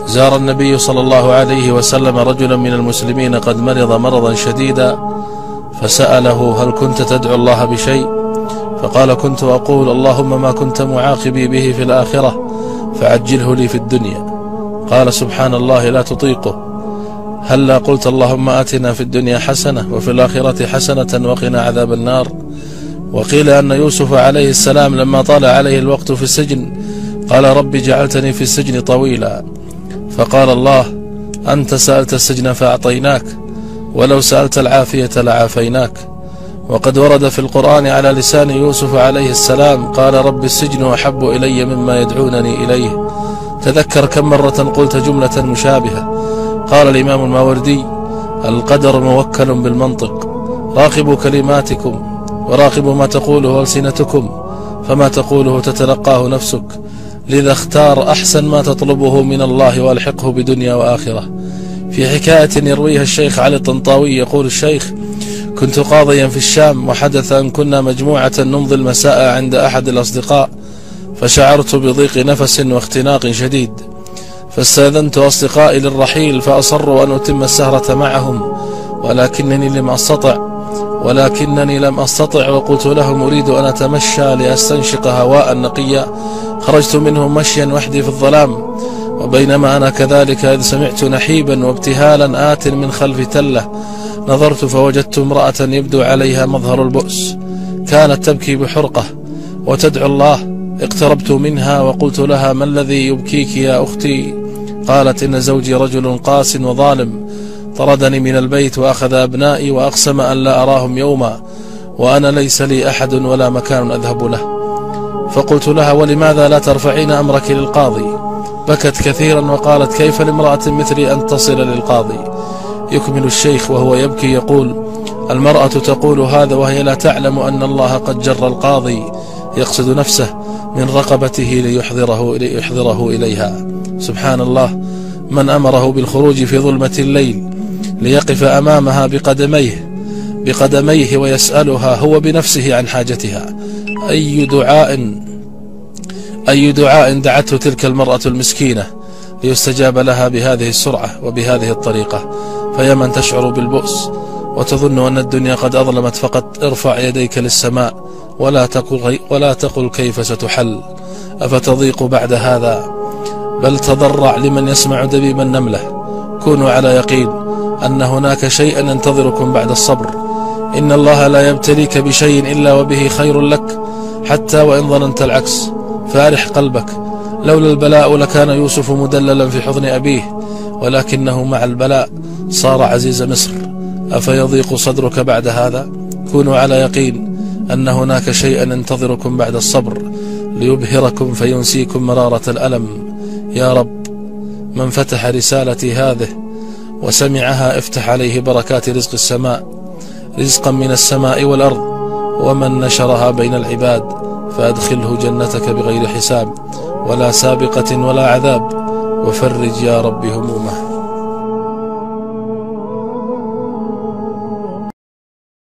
زار النبي صلى الله عليه وسلم رجلا من المسلمين قد مرض مرضا شديدا، فسأله: هل كنت تدعو الله بشيء؟ فقال: كنت أقول: اللهم ما كنت معاقبي به في الآخرة فعجله لي في الدنيا. قال: سبحان الله، لا تطيقه. هلا قلت: اللهم آتنا في الدنيا حسنة وفي الآخرة حسنة وقنا عذاب النار. وقيل أن يوسف عليه السلام لما طال عليه الوقت في السجن قال: رب جعلتني في السجن طويلا. فقال الله: أنت سألت السجن فأعطيناك، ولو سألت العافية لعافيناك. وقد ورد في القرآن على لسان يوسف عليه السلام: قال: رب السجن أحب إلي مما يدعونني إليه. تذكر كم مرة قلت جملة مشابهة. قال الإمام الماوردي: القدر موكل بالمنطق، راقبوا كلماتكم وراقبوا ما تقوله ألسنتكم، فما تقوله تتلقاه نفسك، لذا اختار أحسن ما تطلبه من الله والحقه بدنيا وآخرة. في حكاية يرويها الشيخ علي الطنطاوي يقول الشيخ: كنت قاضيا في الشام، وحدث أن كنا مجموعة نمضي المساء عند أحد الأصدقاء، فشعرت بضيق نفس واختناق شديد، فاستأذنت أصدقائي للرحيل، فأصروا أن أتم السهرة معهم، ولكنني لم أستطع، وقلت لهم: أريد أن أتمشى لأستنشق هواء نقيا. خرجت منهم مشيا وحدي في الظلام، وبينما أنا كذلك إذ سمعت نحيبا وابتهالا آت من خلف تلة. نظرت فوجدت امرأة يبدو عليها مظهر البؤس، كانت تبكي بحرقة وتدعو الله. اقتربت منها وقلت لها: ما الذي يبكيك يا أختي؟ قالت: إن زوجي رجل قاس وظالم، طردني من البيت وأخذ أبنائي وأقسم أن لا أراهم يوما، وأنا ليس لي أحد ولا مكان أذهب له. فقلت لها: ولماذا لا ترفعين أمرك للقاضي؟ بكت كثيرا وقالت: كيف لامرأة مثلي أن تصل للقاضي؟ يكمل الشيخ وهو يبكي يقول: المرأة تقول هذا وهي لا تعلم أن الله قد جر القاضي، يقصد نفسه، من رقبته ليحضره إليها. سبحان الله، من أمره بالخروج في ظلمة الليل ليقف أمامها بقدميه ويسألها هو بنفسه عن حاجتها. أي دعاء دعته تلك المرأة المسكينة ليستجاب لها بهذه السرعة وبهذه الطريقة. فيا من تشعر بالبؤس وتظن أن الدنيا قد أظلمت، فقط ارفع يديك للسماء ولا تقل كيف ستحل، أفتضيق بعد هذا؟ بل تضرع لمن يسمع دبيب النملة. كونوا على يقين أن هناك شيئا ينتظركم بعد الصبر. إن الله لا يبتليك بشيء إلا وبه خير لك، حتى وإن ظننت العكس، فارح قلبك. لولا البلاء لكان يوسف مدللا في حضن أبيه، ولكنه مع البلاء صار عزيز مصر. أفيضيق صدرك بعد هذا؟ كونوا على يقين أن هناك شيئا ينتظركم بعد الصبر ليبهركم فينسيكم مرارة الألم. يا رب، من فتح رسالتي هذه وسمعها افتح عليه بركات رزق السماء، رزقا من السماء والأرض، ومن نشرها بين العباد فأدخله جنتك بغير حساب ولا سابقة ولا عذاب، وفرج يا رب همومه.